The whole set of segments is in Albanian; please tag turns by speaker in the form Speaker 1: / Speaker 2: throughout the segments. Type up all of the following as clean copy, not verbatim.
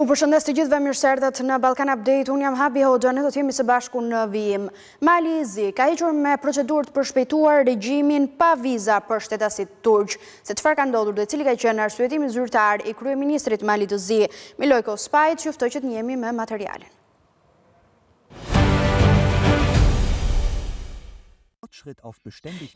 Speaker 1: U përshëndes të gjithëve, mirë se erdhët në Ballkan Update. Unë jam Habi Hoxha, ne do të jemi së bashku në vijim. Mali i Zi ka hequr me procedurë të përshpejtuar regjimin pa viza për shtetasit turq. Se çfarë ka ndodhur dhe cili ka qenë arsyetimi zyrtar i kryeministrit Malit të Zi, Milojko Spajt, juftoj që të njemi me materialin.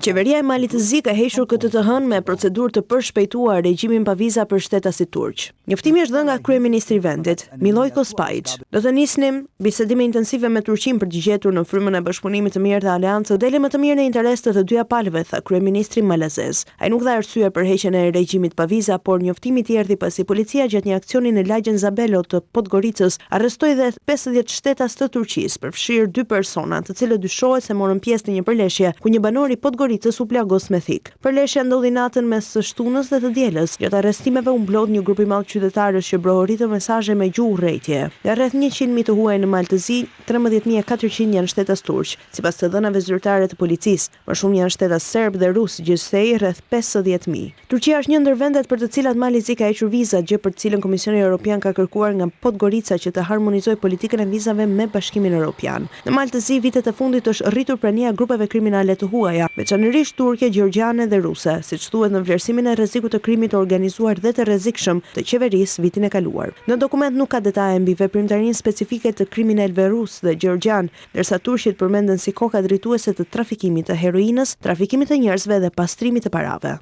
Speaker 2: Qeveria e Malit të Zi ka hequr këtë të hënë me procedurë të përshpejtuar regjimin pa viza për shtetasit turq. Njoftimi është dhënë nga kryeministri i vendit, Milojko Spajt. Do të nisnim bisedime intensive me Turqinë për të gjetur në frymën e bashkëpunimit të mirë të aleancës dele më të mirë në interes të dyja palëve, tha kryeministri malazez. Ai nuk dha arsye për heqjen e regjimit pa viza, por njoftimi i erdhi pasi policia gjatë një aksioni në lagjen Zabelo të Podgoricës arrestoi rreth 50 shtetas të Turqisë, përfshirë 2 persona, të cilët dyshohet se morën pjesë në një përleshje ku një banor i Podgoricës u plagos me thik. Përleshja ndodhi natën mes së shtunës dhe të dielës. Gjatë arrestimeve u mblodh një grup i madh qytetarësh që brohoritën mesazhe me gjuhë urrëtie. Rreth 100.000 të huaj në Mal të Zi, 13.400 janë shtetas turq, sipas të dhënave zyrtare të policisë. Më shumë janë shtetas serb dhe rus, gjithsej rreth 50.000. Turqia është një ndër vendet për të cilat Mali i Zi ka hequr vizat, gjë për të cilën Komisioni Evropian ka kërkuar nga Podgorica që të harmonizojë politikën e vizave me Bashkimin Evropian. Në Mal të Zi, vitet e fundit është rritur prania e grupeve kriminale të huaja, veçanërisht turke, gjergjane dhe ruse, siç thuhet në vlerësimin e rrezikut të krimit të organizuar dhe të rrezikshëm të qeverisë vitin e kaluar. Në dokument nuk ka detaje mbi veprimtarinë specifike të kriminalëve rus dhe gjergjan, ndërsa turqit përmenden si koka drejtuese të trafikimit të heroinës, trafikimit të njerëzve dhe pastrimit të parave.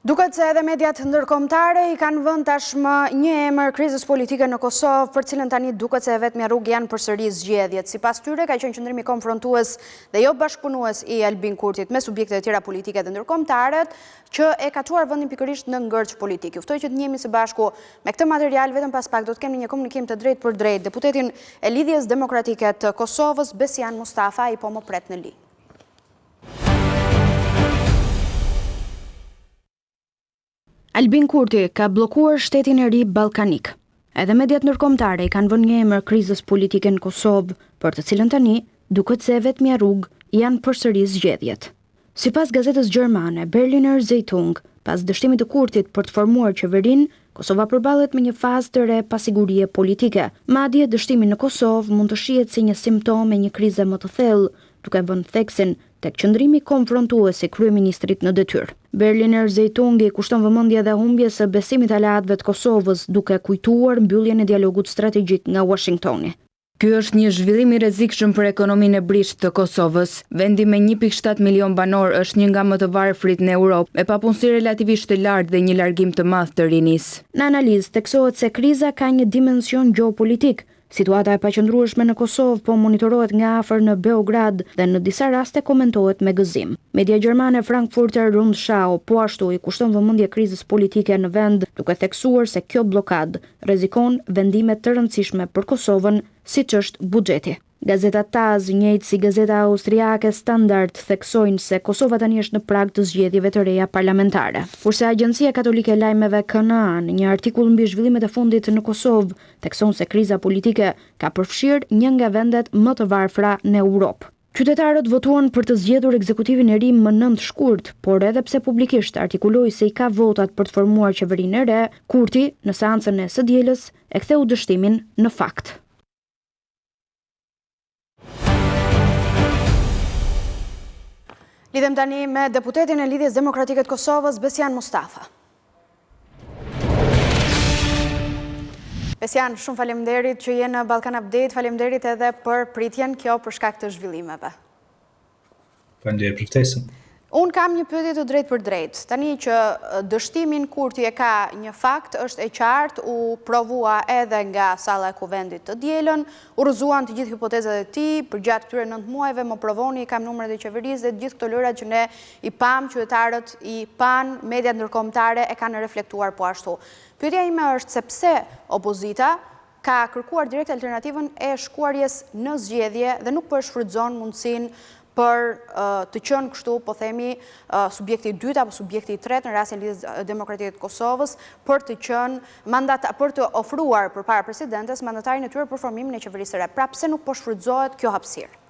Speaker 1: Duket se edhe mediat ndërkombëtare i kanë vënë tashmë një emër krizës politike në Kosovë, për cilën tani duket se vetmja rrugë janë përsëri zgjedhjet. Sipas tyre ka qenë qëndrimi konfrontues dhe jo bashkëpunues i Albin Kurtit me subjekte të tjera politike dhe ndërkombëtaret që e ka çuar vendin pikërisht në ngërç politik. Juftoj që të njihemi së bashku me këtë material, vetëm pas pak do të kemi një komunikim të drejtë për drejtë. Deputetin e Lidhjes Demokratike të Kosovës, Besian Mustafa, i po më pret në linjë. Albin Kurti ka bllokuar shtetin e ri ballkanik. Edhe mediat ndërkombëtare i kanë vënë një emër krizës politike në Kosovë, për të cilën tani duket se vetmja rrugë janë përsëri zgjedhjet. Sipas gazetës gjermane Berliner Zeitung, pas dështimit të Kurtit për të formuar qeverinë, Kosova përballet me një fazë të re pasigurie politike. Madje dështimi në Kosovë mund të shihet si një simptom e një krize më të thellë, duke vënë theksin tek qëndrimi konfrontues i kryeministrit në detyrë. Berliner Zeitung i kushton vëmendje dhe humbjes së besimit aleatëve të Kosovës, duke kujtuar mbylljen e dialogut strategjik nga Washingtoni.
Speaker 3: Ky është një zhvillim i rrezikshëm për ekonominë e brisht të Kosovës. Vendi me 1.7 milion banor është një nga më të varfrit në Europë, me papunësi relativisht të lartë dhe një largim të madh të rinisë.
Speaker 1: Në analizë theksohet se kriza ka një dimension gjeopolitik. Situata e paqëndrueshme në Kosovë po monitorohet nga afër në Beograd dhe në disa raste komentohet me gëzim. Media gjermane Frankfurter Rundschau po ashtu i kushton vëmendje krizës politike në vend, duke theksuar se kjo blokadë rrezikon vendime të rëndësishme për Kosovën, siç është buxheti. Gazeta TAZ, njëjtë si gazeta austriake Standard, theksojnë se Kosova tani është në prag të zgjedhjeve të reja parlamentare. Kurse Agjencia Katolike e Lajmeve KNA, në një artikull mbi zhvillimet e fundit në Kosovë, thekson se kriza politike ka përfshirë një nga vendet më të varfra në Europë. Qytetarët votuan për të zgjedhur ekzekutivin e ri më 9 shkurt, por edhe pse publikisht artikuloi se i ka votat për të formuar qeverinë e re, Kurti, në seancën e së dielës, e ktheu dështimin në fakt. Lidhem tani me deputetin e Lidhjes Demokratike të Kosovës, Besian Mustafa. Besian, shumë faleminderit që je në Ballkan Update, faleminderit edhe për pritjen kjo për shkak të zhvillimeve.
Speaker 4: Faleminderit për ftesën.
Speaker 1: Unë kam një pyetje të drejtë për drejtë. Tani që dështimin Kurti e ka një fakt, është e qartë, u provua edhe nga salla e kuvendit të dielën, u rrëzuan të gjithë hipotezat e tij, për gjatë këtyre 9 muajve më provoni, kam numrat e qeverisë dhe gjithë këto lëra që ne i pam, qytetarët i pan, mediat ndërkombëtare e kanë reflektuar po ashtu. Pyetja ime është se pse opozita ka kërkuar direkt alternativën e shkuarjes në zgjedhje dhe nuk po e shfrytëzon mundësinë për të qenë kështu, po themi, subjekti i dytë apo subjekti i tretë në rastin e Lidhjes Demokratike të Kosovës për të qenë për të ofruar përpara presidentes mandatarin e tyre për formimin e qeverisë së re. Pra pse nuk po shfrytëzohet kjo hapësirë?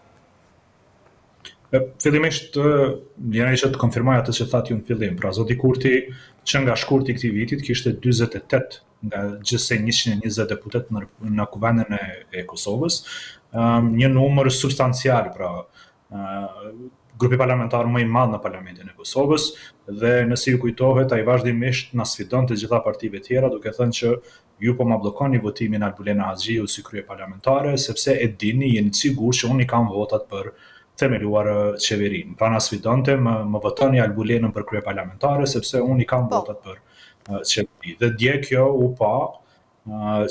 Speaker 4: Fillimisht jena që të konfirmoj atë që thatë ju në fillim. Pra zoti Kurti që nga shkurti i këtij vitit kishte 48 nga gjithsej 120 deputet në kuvendin e Kosovës, një numër substancial, pra grupi parlamentar më i madh në parlamentin e Kosovës, dhe nëse ju kujtohet, ai vazhdimisht na sfidon të gjitha partive tjera, duke thënë që ju po ma blokoni votimin Albulena Haxhiu si krye parlamentare, sepse e dini, jeni të sigurt që unë i kam votat për themeluar qeverinë. Pra na sfidonte më votoni Albulenën për krye parlamentare, sepse unë i kam votat për qeveri. Dhe dje kjo u pa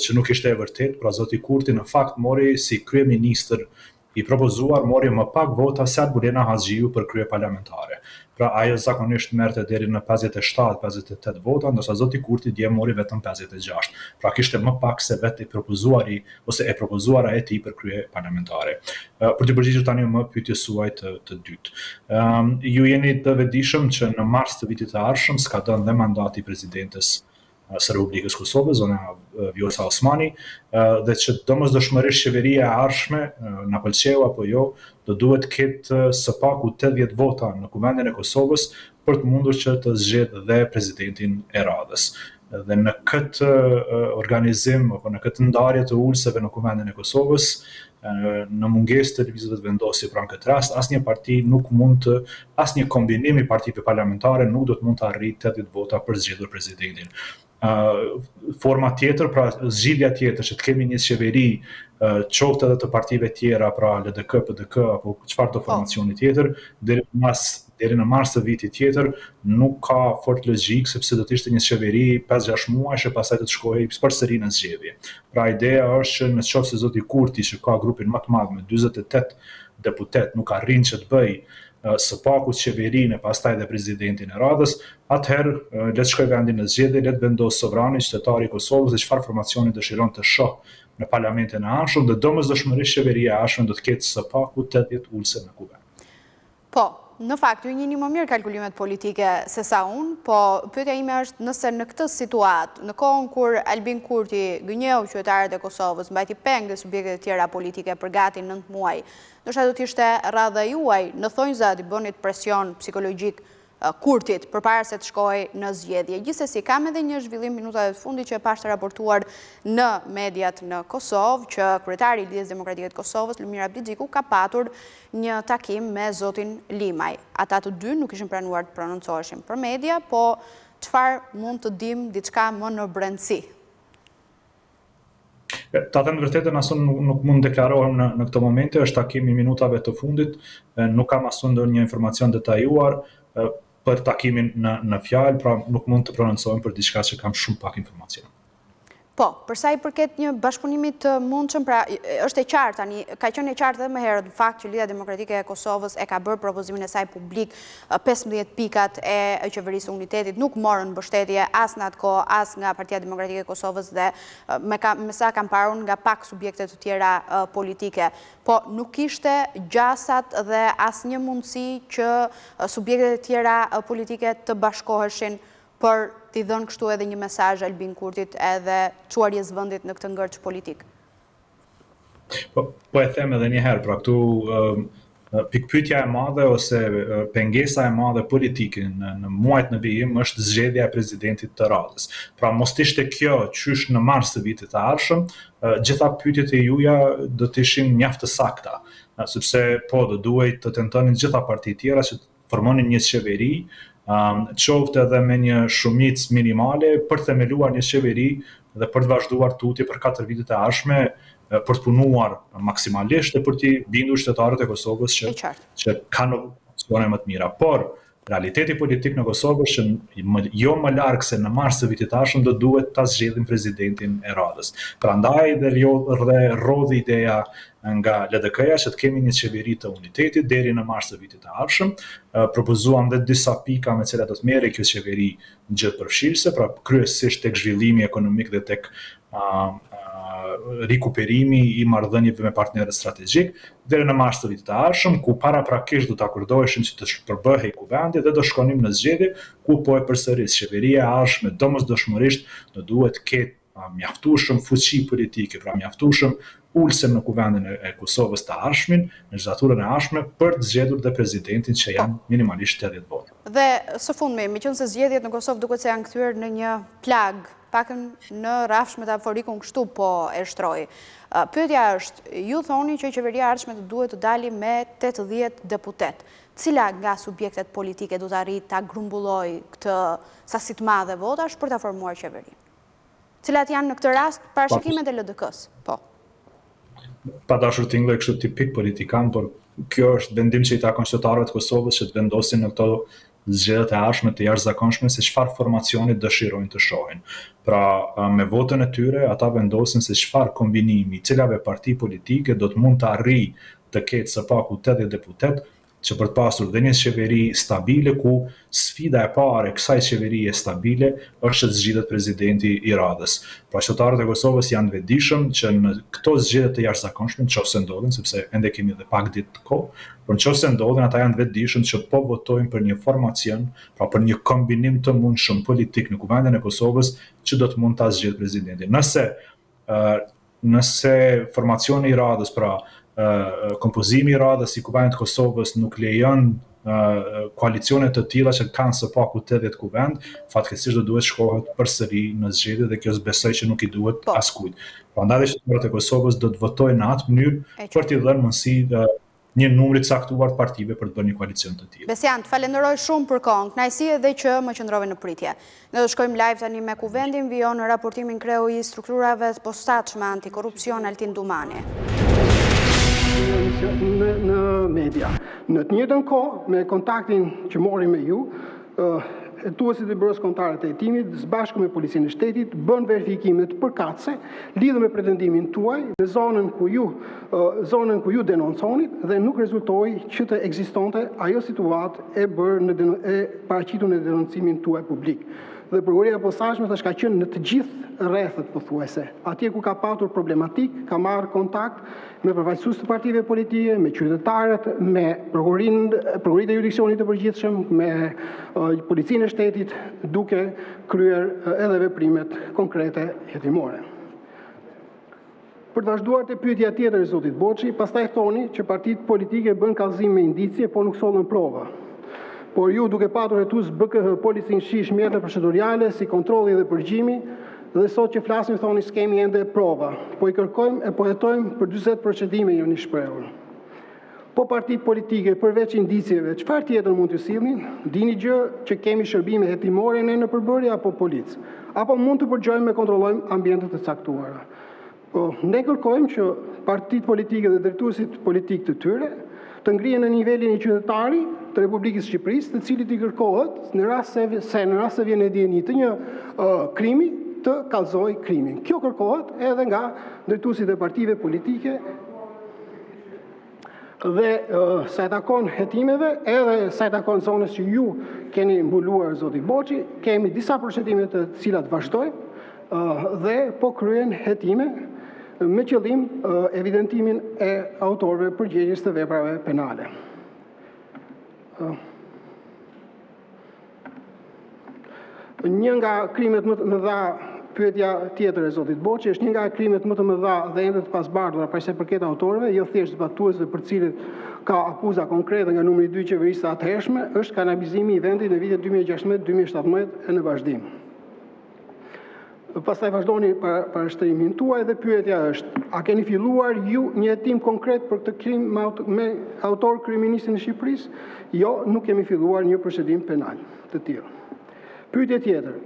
Speaker 4: që nuk ishte e vërtet, pra zoti Kurti në fakt mori si kryeministër i propozuar mori më pak vota se Albulena Haxhiu për krye parlamentare. Pra ajo zakonisht merrte deri në 57-58 vota, ndërsa zoti Kurti dje mori vetëm 56. Pra kishte më pak se vetë i propozuari ose e propozuara e tij për krye parlamentare. Për të përgjigjur tani më pyetjes suaj të dytë. Ju jeni të vetëdijshëm që në mars të vitit të ardhshëm ska dhënë dhe mandati presidentes së Republikës Kosovës, zona Vjosa Osmani, dhe që domosdoshmërisht qeveria e ardhshme, na pëlqeu apo jo, do duhet ketë së paku 80 vota në kuvendin e Kosovës për të mundur që të zgjedhë dhe presidentin e radhës. Dhe në këtë organizim apo në këtë ndarje të ulseve në kuvendin e Kosovës, në mungesë të lëvizjeve të vendosjes pra në këtë rast, asnjë parti nuk mund të, asnjë kombinim i partive parlamentare nuk do të mund të arrijë 80 vota për zgjedhur presidentin. Forma tjetër, pra zgjidhja tjetër që të kemi një qeveri qoftë edhe të partive tjera, pra LDK, PDK apo çfarë do formacioni tjetër, deri në mars të vitit tjetër nuk ka fort logjik, sepse do të ishte një qeveri 5-6 muajsh e pastaj do të shkojë përsëri në zgjedhje. Pra ideja është që nëse zoti Kurti, që ka grupin më të madh me 48 deputet, nuk arrin që të bëj së paku qeverinë e pastaj dhe presidentin e radhës, atëherë le të shkojë vendi në zgjedhje, le të vendosë sovrani, qytetari i Kosovës, dhe çfarë formacioni dëshiron të shoh në parlamentin e ardhshëm, dhe domosdoshmërisht qeveria e ardhshme do të ketë së paku 80 ulse në kuvend.
Speaker 5: Po, në fakt, ju njihni më mirë kalkulimet politike se sa unë, po pyetja ime është nëse në këtë situatë, në kohën kur Albin Kurti gënjeu qytetarët e Kosovës, mbajti peng dhe subjektet e tjera politike për gati 9 muaj, ndoshta do të ishte radha juaj në thonjza të bënit presion psikologjik Kurtit përpara se të shkojë në zgjedhje. Gjithsesi kam edhe një zhvillim minutave të fundit që e pashtë raportuar në mediat në Kosovë, që kryetari i Lidhjes Demokratike të Kosovës, Lumir Abdixhiku, ka patur një takim me zotin Limaj. Ata të dy nuk ishin pranuar të prononcoheshin për media, po çfarë mund të dim diçka më në brendësi?
Speaker 4: Ta them vërtetën, asun nuk mund deklarohem në këto momente, është takimi minutave të fundit, nuk kam asun ndonjë informacion detajuar për takimin në fjalë, pra nuk mund të prononcohem për diçka që kam shumë pak informacion.
Speaker 5: Po, përsa i përket një bashkëpunimi të mundshëm, pra është e qartë tani, ka qenë e qartë edhe më herët në fakt që Lidhja Demokratike e Kosovës e ka bërë propozimin e saj publik, 15 pikat e qeverisë së unitetit nuk morën mbështetje as në atë kohë, as nga Partia Demokratike e Kosovës dhe me sa kam parur nga pak subjekte të tjera politike. Po nuk ishte gjasat dhe asnjë mundësi që subjektet e tjera politike të bashkoheshin për t'i dhënë kështu edhe një mesazh Albin Kurtit edhe çuarjes vendit në këtë ngërç politik.
Speaker 4: Po e them edhe një herë, pra këtu pikpyetja e madhe ose pengesa e madhe politike në muajt në vijim është zgjedhja e presidentit të radhës. Pra mos ishte kjo qysh në mars të vitit të ardhshëm, gjitha pyetjet e juaja do të ishin mjaft të sakta, sepse po do duhej të tentonin gjitha partitë tjera që të formonin një qeveri, qoftë edhe me një shumicë minimale për të themeluar një qeveri dhe për të vazhduar tutje për 4 vitet e ardhshme, për të punuar maksimalisht dhe për t'i bindur qytetarët e Kosovës që kanë opsione më të mira. Por realiteti politik në Kosovë është që jo më larg se në mars të vitit të ardhshëm do duhet ta zgjedhin presidentin e radhës. Prandaj dhe rodhi ideja nga LDK-ja që të kemi një qeveri të unitetit deri në mars të vitit të ardhshëm. Propozuam dhe disa pika me cilat do të merrej kjo qeveri gjithëpërfshirëse, pra kryesisht tek zhvillimi ekonomik dhe tek rikuperimi i marrëdhënieve me partnerët strategjik deri në mars të vitit të ardhshëm, ku paraprakisht do të akordoheshin që të përbëhej kuvendi dhe do shkonim në zgjedhje, ku po e përsëris qeveria e ardhshme domosdoshmërisht do duhet ketë mjaftueshëm fuqi politike, pra mjaftueshëm ulse në kuvendin e Kosovës të ardhshmin, në legislaturën e ardhshme, për të zgjedhur dhe presidentin që janë minimalisht 80 votë.
Speaker 5: Dhe së fundmi, meqense zgjedhjet në Kosovë duket se janë kthyer në një plag, pakën në rrafsh metaforikun kështu po e shtroj. Pyetja është, ju thoni që qeveria e ardhshme duhet të dali me 80 deputet. Cila nga subjektet politike do të arrijë ta grumbullojë këtë sasi të madhe votash për ta formuar qeverinë? Cilat janë në këtë rast parashikimet e LDK-s? Po.
Speaker 4: Pa dashur të ngulej kështu tipik politikan, por kjo është vendim që i takon qytetarëve të Kosovës që të vendosin në këto zgjedhjet e ardhshme të jashtëzakonshme se çfarë formacioni dëshirojnë të shohin. Pra, me votën e tyre, ata vendosin se çfarë kombinimi, cilave parti politike do të mund të arrijë të ketë së paku 80 deputet, që për të pasur dhe një qeveri stabile, ku sfida e parë e kësaj qeverie stabile është të zgjidhet presidenti i radhës. Pra qytetarët e Kosovës janë vetëdijshëm që në këto zgjedhje të jashtëzakonshme, nëse ndodhin, sepse ende kemi edhe pak ditë kohë, por nëse ndodhin, ata janë vetëdijshëm që po votojnë për një formacion, pra për një kombinim të mundshëm politik në kuvendin e Kosovës që do të mund ta zgjedhë presidentin. Nëse formacioni i radhës, pra kompozimi i radhës i kuvendit të Kosovës nuk lejon koalicione të tilla që kanë së paku 80 kuvend, fatkeqësisht do duhet shkohet përsëri në zgjedhje dhe kjo besoj që nuk i duhet askujt. Prandaj qytetarët e Kosovës do të votojnë në atë mënyrë për t'i dhënë mundësi një numri të caktuar të partive për të bërë një koalicion të tillë.
Speaker 5: Besian, të falenderoj shumë për kohën, kënaqësi edhe që më qëndrove në pritje. Ne do shkojmë live tani me kuvendin, vijon në raportimin kreu i strukturave të posaçme antikorrupsion Altin Dumani.
Speaker 6: Në media. Në të njëjtën kohë, me kontaktin që mori me ju, hetuesit e byrës kombëtare të hetimit, së bashku me policinë e shtetit, bën verifikime të përkatëse lidhur me pretendimin tuaj në zonën ku ju denonconit dhe nuk rezultoi që të ekzistonte ajo situatë e paraqitur në denoncimin tuaj publik. Dhe prokuroria e posaçme ka qenë në të gjithë rrethët pothuajse. Atje ku ka patur problematik, ka marrë kontakt me përfaqësues të partive politike, me qytetarët, me prokuritë e jurisdiksionit të përgjithshëm, me policinë e shtetit, duke kryer edhe veprimet konkrete hetimore. Për të vazhduar te pyetja tjetër e zotit Boçi, pastaj thoni që partitë politike bën kallëzim me indicie, por nuk sollën prova. Por ju duke patur hetues BKH, policinë shish, mjete procedurale, si kontrolli dhe përgjimi, dhe sot që flasim thoni s'kemi ende prova, po i kërkojmë e po hetojmë për 40 procedime jeni shprehur. Po partitë politike përveç indicieve, çfarë tjetër mund t'ju sillnin? Dini gjë që kemi shërbime hetimore ne në përbërje apo policë, apo mund të përgjojmë e kontrollojmë ambientet të caktuara. Po ne kërkojmë që partitë politike dhe drejtuesit politik të tyre të ngrihen në nivelin e qytetari të Republikës Shqipërisë, të cilit i kërkohet në rast se vjen e dieni të një krimi, të kallëzojë krimin. Kjo kërkohet edhe nga drejtuesit e partive politike dhe sa i takon hetimeve, edhe sa i takon zonës që ju keni mbuluar zoti Boçi, kemi disa procedime të cilat vazhdojnë dhe po kryen hetime me qëllim evidentimin e autorëve përgjegjës të veprave penale. Një nga krimet më të mëdha, pyetja tjetër e zotit Boçi, është një nga krimet më të mëdha dhe ende të pasbardhura për sa i përket autorëve, jo thjesht zbatuesve për cilët ka akuza konkrete nga numri 2 qeverisë së atëhershme, është kanalizimi i vendit në vitet 2016-2017 e në vazhdim. Pastaj vazhdoni për shtrimin tuaj dhe pyetja është, a keni filluar ju një hetim konkret për këtë krim me autor kryeministin e Shqipërisë? Jo, nuk kemi filluar një procedim penal të tillë. Pyetje tjetër.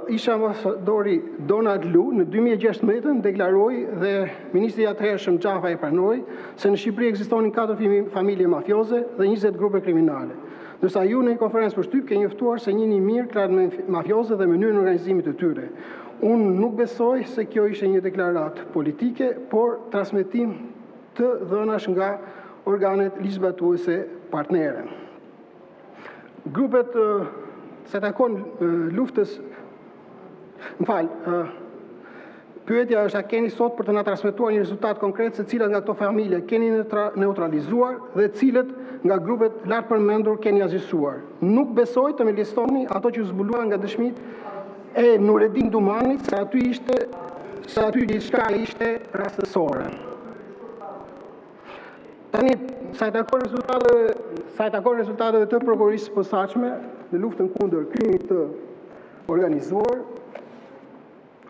Speaker 6: Ish ambasadori Donald Lu në 2016 deklaroi dhe ministri i atëhershëm Xhafa e pranoi se në Shqipëri ekzistonin 4 familje mafioze dhe 20 grupe kriminale. Ndërsa ju në një konferencë për shtyp ke njoftuar se njihni mirë klanet mafioze dhe mënyrën e organizimit të tyre. Unë nuk besoj se kjo ishte një deklaratë politike, por transmetim të dhënash nga organet ligjzbatuese partnere. Grupet se takon luftës, Pyetja është, a keni sot për të na transmetuar një rezultat konkret se cilat nga këto familje keni neutralizuar dhe cilët nga grupet lart përmendur keni azhësuar? Nuk besoj të më listoni ato që zbuluan nga dëshmitë e Nureddin Dumanit, se aty diçka ishte rastësore. Tani, sa i takon rezultateve të prokurorisë së posaçme në luftën kundër krimit të organizuar,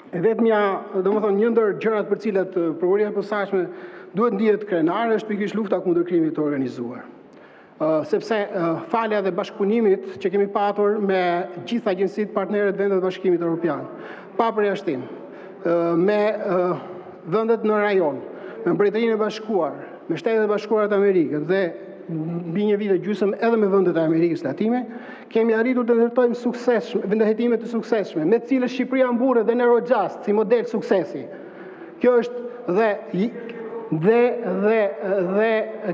Speaker 6: e vetmja, domethënë një ndër gjërat për cilat prokuroria e posaçme duhet ndihet krenare është pikërisht lufta kundër krimit të organizuar. Sepse falja dhe bashkëpunimit që kemi patur me gjithë agjencitë partnere të vendeve të Bashkimit Evropian, pa përjashtim, me vendet në rajon, me Mbretërinë e Bashkuar, me Shtetet e Bashkuara të Amerikës dhe mbi një vit e gjysmë edhe me vendet e Amerikës Latine, kemi arritur të ndërtojmë vendëhetime të suksesshme, me të cilët Shqipëria mburret dhe në Eurojust si model suksesi. Kjo është dhe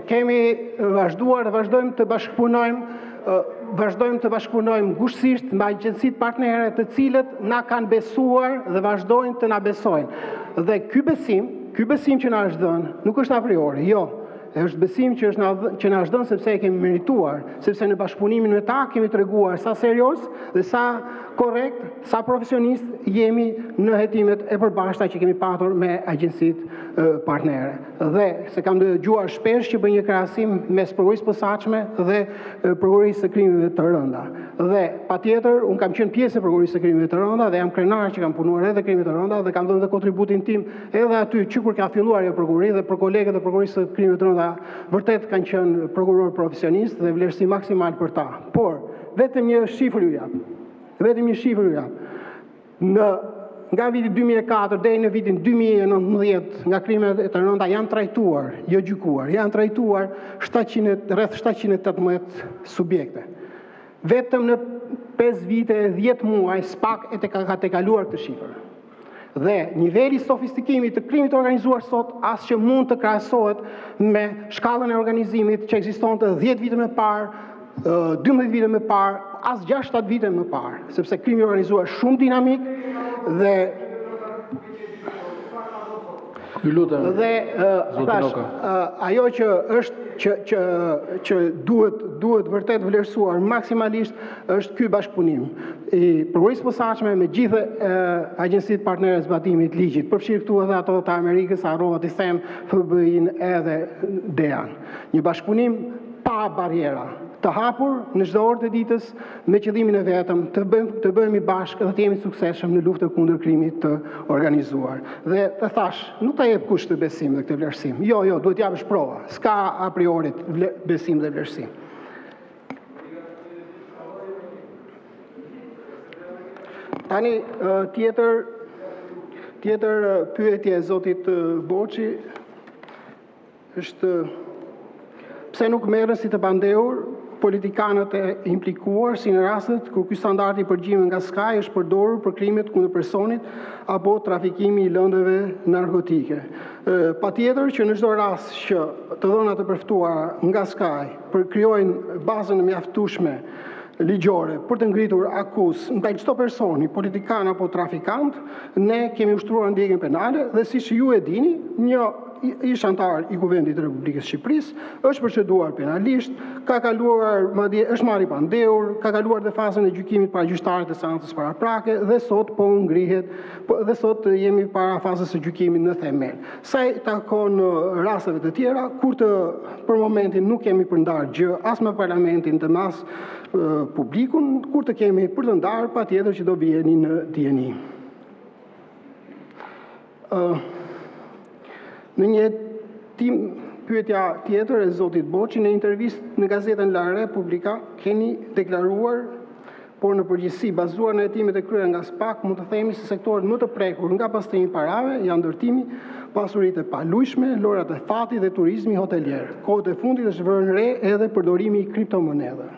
Speaker 6: kemi vazhduar dhe vazhdojmë të bashkëpunojmë ngushësisht me agjencitë partnere të cilët na kanë besuar dhe vazhdojnë të na besojnë. Dhe ky besim që na është dhënë nuk është a priori, jo. Është besim që na është dhënë sepse e kemi merituar, sepse në bashkëpunimin me ta kemi treguar sa serioz dhe sa korrekt, sa profesionist jemi në hetimet e përbashkëta që kemi patur me agjencitë partnere. Dhe se kam dëgjuar shpesh që bëj një krahasim mes prokurorisë posaçme dhe prokurorisë së krimeve të rënda. Dhe patjetër un kam qenë pjesë e prokurorisë së krimeve të rënda dhe jam krenar që kam punuar edhe krimet të rënda dhe kam dhënë kontributin tim edhe aty që kur ka filluar ajo prokuri dhe për kolegët e prokurorisë së krimeve të rënda vërtet kanë qenë prokuror profesionist dhe vlerësim maksimal për ta. Por, vetëm një shifër ju jap. Nga viti 2004 deri në vitin 2019 nga krimet e të rënda janë trajtuar, jo gjykuar, janë trajtuar rreth 718 subjekte. Vetëm në 5 vite e 10 muaj SPAK ka tekaluar këtë shifër. Dhe niveli sofistikimit të krimit të organizuar sot as që mund të krahasohet me shkallën e organizimit që ekzistonte 10 vite më parë, 12 vite më parë, as 6-7 vite më parë, sepse krimi i organizuar shumë dinamik dhe ajo që është që duhet vërtet vlerësuar maksimalisht është ky bashkëpunim i prokurorisë posaçme me gjithë agjencitë partnere zbatimit ligjit, përfshirë këtu edhe ato të Amerikës, harrova të them FBI-n edhe DEA-n. Një bashkëpunim pa barriera, të hapur në çdo orë të ditës me qëllimin e vetëm të bëhemi bashkë dhe të jemi suksesshëm në luftën kundër krimit të organizuar. Dhe të thash, nuk ta jep kusht të besim dhe këtë vlerësim. Jo, duhet japësh prova. S'ka a priori besim dhe vlerësim. Tani tjetër pyetje e zotit Boçi është pse nuk merren si të pandehur politikanët e implikuar si në rastet kur ky standard i përgjimit nga SKAI është përdorur për krimet kundër personit apo trafikimi i lëndëve narkotike. Patjetër që në çdo rast që të dhënat e përftuara nga SKAI përkrijojnë bazën e mjaftueshme ligjore për të ngritur akuzë ndaj çdo personi, politikan apo trafikant, ne kemi ushtruar ndjekjen penale dhe siç ju e dini, një ish antar i Kuvendit të Republikës Shqipërisë është proceduar penalisht, ka kaluar është marrë i pandehur, ka kaluar dhe fazën e gjykimit para gjyqtarit të seancës paraprake dhe sot po ngrihet dhe sot jemi para fazës së gjykimit në themel. Sa i takon rasteve të tjera, për momentin nuk kemi përndar gjë as me parlamentin të mas publikun, kur të kemi për të ndarë, patjetër që do vijeni në dieni. Në një pyetja tjetër e zotit Boçi, në intervistë në gazetën La Repubblica keni deklaruar, por në përgjithësi bazuar në hetimet e kryera nga SPAK, mund të themi se sektorët më të prekur nga pastrimi parave janë ndërtimi, pasuritë e palujshme, lojrat e fatit dhe turizmi hotelier. Kohët e fundit është vënë re edhe përdorimi i kriptomonedave.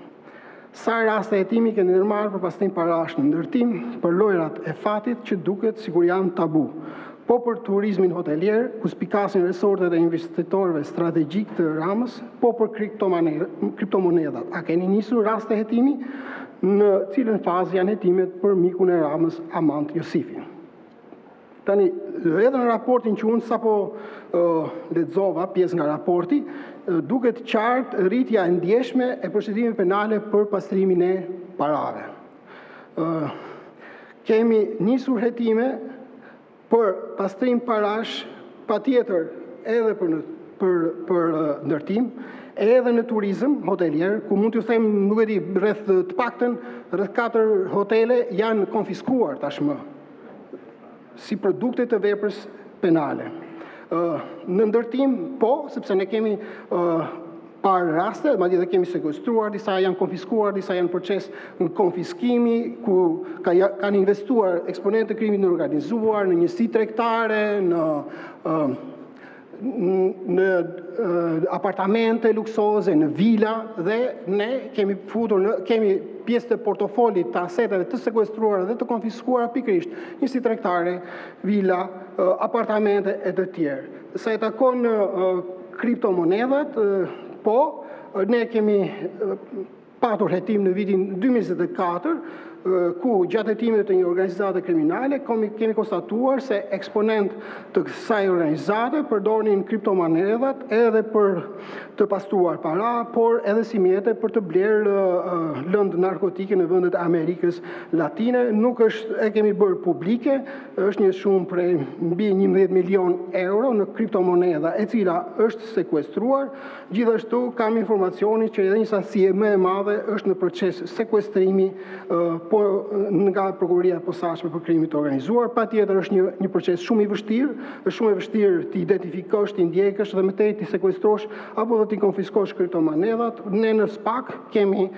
Speaker 6: Sa raste hetimi keni ndërmarrë për pastrim parash në ndërtim, për lojrat e fatit që duket sikur janë tabu. Po për turizmin hotelier, ku spikasin resortet e investitorëve strategjik të Ramës, po për kriptomonedat. A keni nisur raste hetimi? Në cilën fazë janë hetimet për mikun e Ramës, Amant Josifin? Tani, edhe në raportin që unë sapo lexova, pjesë nga raporti, duket qartë rritja e ndjeshme e procedimeve penale për pastrimin e parave. Kemi nisur hetime për pastrim parash, patjetër edhe për ndërtim, edhe në turizëm hotelier, ku mund t'ju them, nuk e di, rreth të paktën rreth 4 hotele janë konfiskuar tashmë si produkte të veprës penale. Në ndërtim, po, sepse ne kemi parë raste, madje dhe kemi sekuestruar, disa janë konfiskuar, disa janë proces në konfiskimi, ku kanë investuar eksponentë të krimit në organizuar, në njësi tregtare, në apartamente luksoze, në vila, dhe ne kemi kemi pjesë të portofolit të aseteve të sekuestruara dhe të konfiskuara pikërisht, njësi tregtare, vila, apartamente e të tjerë. Sa e takon kriptomonedhat, po, ne kemi patur hetim në vitin 2024, ku gjatë hetimit të një organizate kriminale kemi konstatuar se eksponent të kësaj organizate përdornin kriptomonedhat edhe për të pastruar para, por edhe si mjete për të blerë lëndë narkotike në vendet e Amerikës Latine. Nuk është, e kemi bërë publike, është një shumë prej mbi 11 milion euro në kriptomonedha, e cila është sekuestruar. Gjithashtu kam informacioni që edhe një sasi më e madhe është në proces sekuestrimi nga prokuroria e posaçme për krimin e organizuar. Patjetër është një proces shumë i vështirë, është shumë e vështirë të identifikosh, të ndjekësh dhe më tej të sekuestrosh apo të konfiskosh kriptomonedhat. Ne në SPAK kemi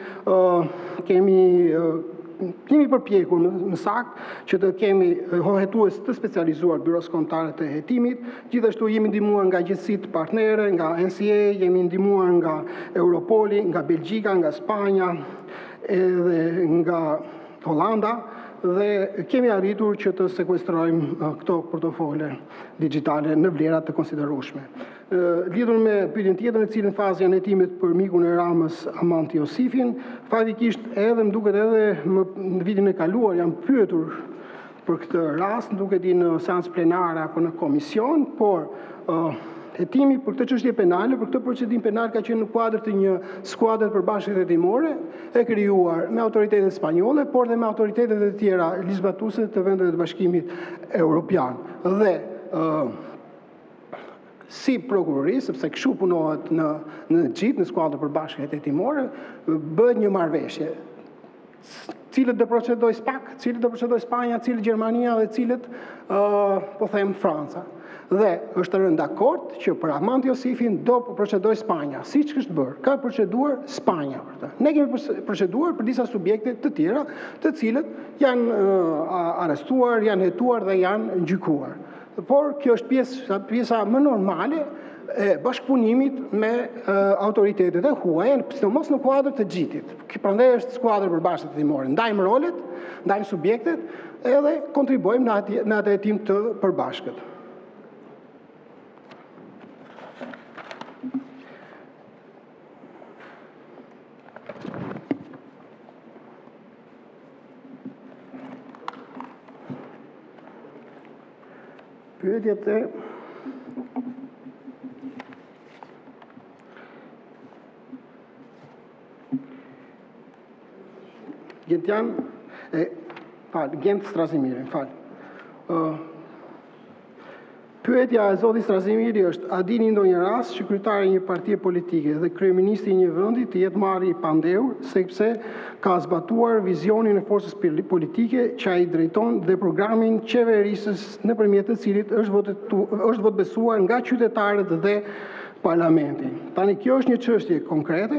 Speaker 6: përpjekur në sakt që të kemi hetues të specializuar byros kontare të hetimit. Gjithashtu jemi ndihmuar nga gjithësitë partnere, nga NCA, jemi ndihmuar nga Europoli, nga Belgjika, nga Spanja, edhe nga Holanda, dhe kemi arritur që të sekuestrojmë këto portofole digjitale në vlera të konsiderueshme. Lidhur me pyetjen tjetër në cilën fazë janë hetimet për mikun e Ramës Amanti Josifin, faktikisht edhe më duket edhe në vitin e kaluar jam pyetur për këtë rast, nuk e di në seancë plenare apo në komision, por hetimi për këtë çështje penale, për këtë procedim penal ka qenë në kuadër të një skuadre përbashkët hetimore, e krijuar me autoritetet spanjolle, por dhe me autoritetet e tjera lisbatuese të vendeve të Bashkimit Evropian. Dhe si prokurori, sepse kështu punohet në GJIT, në skuadrën përbashkët hetimore, bëhet një marrëveshje. Cilët do procedoj SPAK, cilët do procedoj Spanja, cilët Gjermania dhe cilët, po them, Franca. Dhe është rënë dakord që për Amanti Josifin do procedoj Spanja, siç është bërë. Ka proceduar Spanja për të. Ne kemi proceduar për disa subjekte të tjera, të cilët janë arrestuar, janë hetuar dhe janë gjykuar. Por kjo është pjesa më normale e bashkëpunimit me autoritetet e huaja, sidomos në kuadër të GJIT-it. Prandaj është skuadër përbashkët hetimore. Ndajmë rolet, ndajmë subjektet, edhe kontribuojmë në atë hetim të përbashkët. Pyetjet e Gent Strazimiri, pyetja e zotit Strazimiri është: a dini ndonjë rast që kryetari i një partie politike dhe kryeministri i një vendi të jetë marrë i pandehur sepse ka zbatuar vizionin e forcës politike që ai drejton dhe programin qeverisës nëpërmjet të cilit është votbesuar nga qytetarët dhe parlamenti. Tani kjo është një çështje konkrete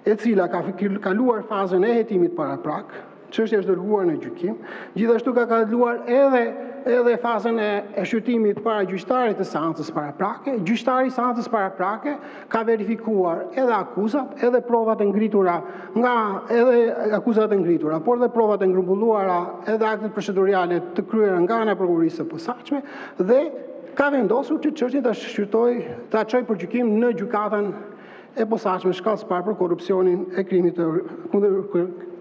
Speaker 6: e cila ka kaluar fazën e hetimit paraprak, çështja është dërguar në gjykim, gjithashtu ka kaluar edhe fazën e shqyrtimit para gjyqtarit të seancës paraprake. Gjyqtari i seancës paraprake ka verifikuar edhe akuzat, edhe provat e ngritura por dhe provat e grumbulluara, edhe aktet procedurale të kryera nga ana e prokurorisë së posaçme, dhe ka vendosur që çështjen ta çojë për gjykim në gjykatën e posaçme shkallës parë për korrupsionin e krimit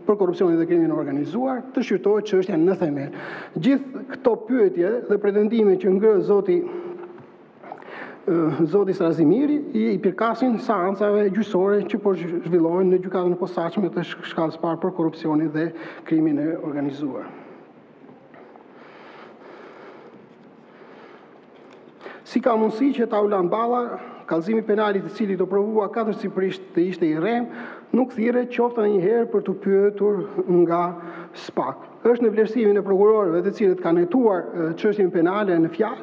Speaker 6: për korrupsionin dhe krimin e organizuar, të shqyrtohet çështja në themel. Gjithë këto pyetje dhe pretendime që ngre Zoti Strazimiri i pirkasin seancave gjyqësore që po zhvillohen në gjykatën e posaçme të shkallës parë për korrupsionin dhe krimin e organizuar. Si ka mundësi që Taulan Balla, kallëzimi penal i të cilit do provua katërcifrisht të ishte i rrem, nuk thirret qoftë ndonjëherë për të pyetur nga SPAK. Është në vlerësimin e prokurorëve të cilët kanë hetuar çështjen penale në fjalë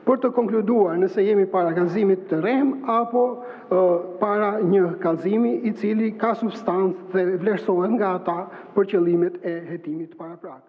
Speaker 6: për të konkluduar nëse jemi para kallëzimit të rrem apo para një kallëzimi i cili ka substancë dhe vlerësohet nga ata për qëllimet e hetimit paraprak.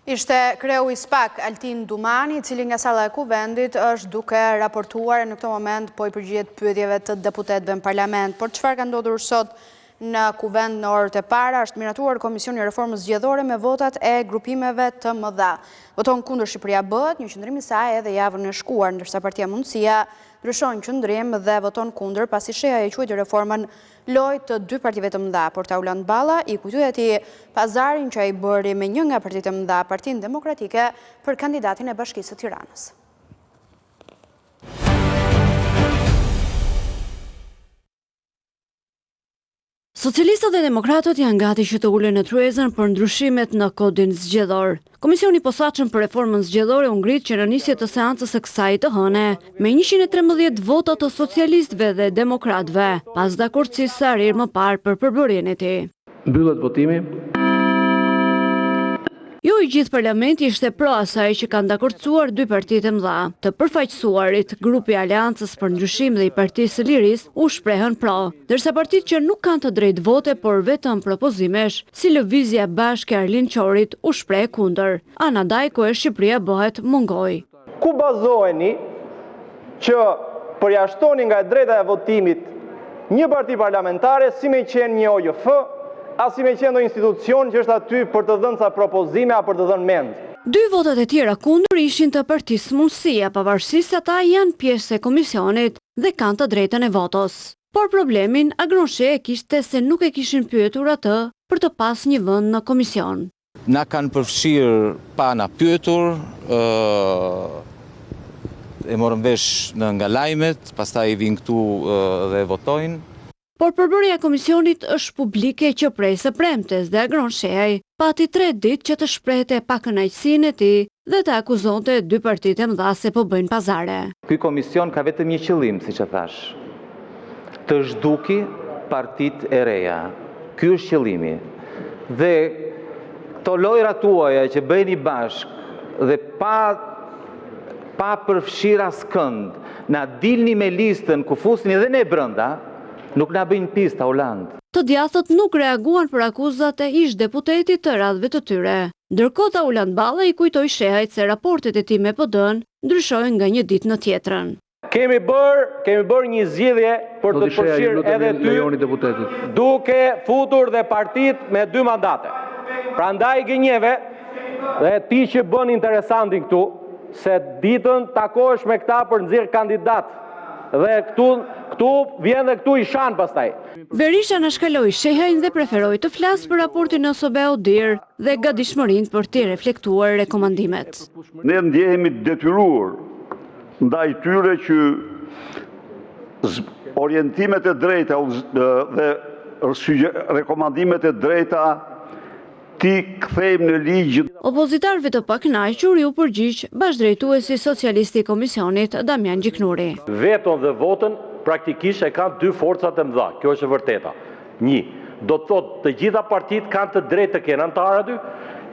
Speaker 5: Ishte kreu i SPAK, Altin Dumani, i cili nga sala e kuvendit është duke raportuar në këto moment po i përgjigjet pyetjeve të deputetëve në parlament. Por çfarë ka ndodhur sot në kuvend në orët e para, është miratuar Komisioni i Reformës Zgjedhore me votat e grupimeve të mëdha. Voton kundër Shqipëria Bëhet, një qëndrim i saj edhe javën e shkuar, ndërsa Partia Mundësia ndryshon qëndrim dhe voton kundër pasi sheja e quajti reformën lojë të dy partive të mëdha, por Taulan Balla i kujtoi atij pazarin që ai bëri me një nga partitë të mëdha, Partinë Demokratike, për kandidatin e Bashkisë së Tiranës.
Speaker 7: Socialistët dhe demokratët janë gati që të ulen në tryezën për ndryshimet në kodin zgjedhor. Komisioni i posaçëm për reformën zgjedhore u ngrit që në nisje të seancës së kësaj të hëne, me 113 vota të socialistëve dhe demokratëve, pas dakordësisë së arir më parë për përbërjen e tij.
Speaker 8: Mbyllet votimi.
Speaker 7: Jo i gjithë parlamenti ishte pro asaj që kanë dakordsuar dy partitë e mëdha. Të përfaqësuarit, grupi i Aleancës për Ndryshim dhe i Partisë së Lirisë u shprehën pro, ndërsa partitë që nuk kanë të drejtë vote por vetëm propozimesh, si Lëvizja Bashke e Arlin Qorit, u shpreh kundër. Ana Dajko e Shqipëria Bëhet mungoi.
Speaker 9: Ku bazoheni që përjashtoni nga e drejta e votimit një parti parlamentare si me qenë një OJF, as si me qenë një institucion që është aty për të dhënë ca propozime apo për të dhënë mend.
Speaker 7: Dy votat e tjera kundër ishin të Partisë Mundësia, pavarësisht se ata janë pjesë e komisionit dhe kanë të drejtën e votos. Por problemin Agronshe e kishte se nuk e kishin pyetur atë për të pas një vend në komision.
Speaker 10: Na kanë përfshirë pa na pyetur, e morën vesh nga lajmet, pastaj vinë këtu dhe votojnë.
Speaker 7: Por përbërja e komisionit është publike që prej së premtes dhe Agronsheaj pati 3 ditë që të shprehte pa kënaqësinë e tij dhe të akuzonte dy partitë e mëdha se po bëjnë pazare.
Speaker 9: Ky komision ka vetëm një qëllim, siç e thash, të zhduki partitë e reja. Ky është qëllimi. Dhe këto lojra tuaja që bëjni bashk dhe pa përfshirë askënd, na dilni me listën ku fusni edhe ne brenda, nuk na bëjnë pista Holland.
Speaker 7: Të djathët nuk reaguan për akuzat e ish deputetit të radhëve të tyre. Ndërkohë Taulan Balla i kujtoi shehajt se raportet e tij me PD-n ndryshojnë nga një ditë në tjetrën.
Speaker 9: Kemi bërë një zgjedhje për të përfshirë edhe ty, duke futur dhe partitë me 2 mandate. Prandaj gënjeve dhe ti që bën interesantin këtu, se ditën takohesh me këta për nxjerr kandidat. Dhe këtu vjen dhe këtu i shan pastaj.
Speaker 7: Berisha na shkaloi shehajin dhe preferoi të flasë për raportin në SOBE Odir dhe gatishmërinë për të reflektuar rekomandimet.
Speaker 11: Ne ndjehemi detyruar ndaj tyre që orientimet e drejta dhe rekomandimet e drejta ti kthejmë në ligj.
Speaker 7: Opozitarëve të pakënaqur u përgjigj bashkëdrejtuesi socialist i komisionit Damian Gjiknuri.
Speaker 12: Veton dhe votën praktikisht e kanë 2 forcat e mëdha. Kjo është e vërteta. 1. Do të thotë të gjitha partitë kanë të drejtë të kenë antar aty,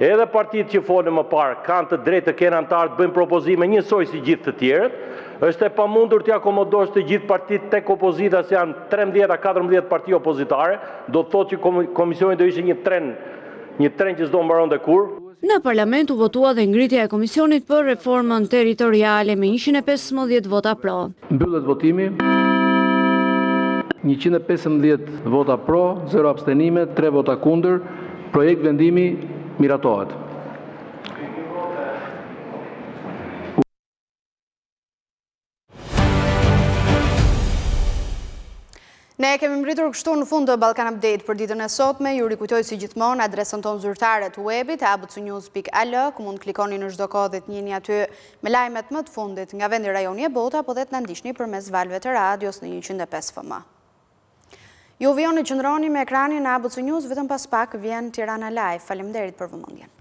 Speaker 12: edhe partitë që folën më parë kanë të drejtë të kenë antar të bëjnë propozime njësoj si gjithë të tjerët. Është e pamundur të akomodosh të gjithë partitë tek opozita, se janë 13-14 parti opozitare. Do të thotë që komisioni do ishte një tren që s'do mbaron dhe kur.
Speaker 7: Në parlament u votua dhe ngritja e komisionit për reformën territoriale me 115 vota pro.
Speaker 8: Mbyllet votimi. 115 vota pro, 0 abstenime, 3 vota kundër. Projekt vendimi miratohet.
Speaker 5: Ne kemi mbritur kështu në fund të Balkan Update për ditën e sotme. Ju rikujtoj si gjithmonë adresën tonë zyrtare të webit abcnews.al, ku mund klikoni në çdo kohë dhe të njihni aty me lajmet më të fundit nga vendi, rajoni e botë, apo dhe të na ndiqni përmes valve të radios në 105 FM. Ju vjen të qëndroni me ekranin e ABC News, vetëm pas pak vjen Tirana Live. Faleminderit për vëmendjen.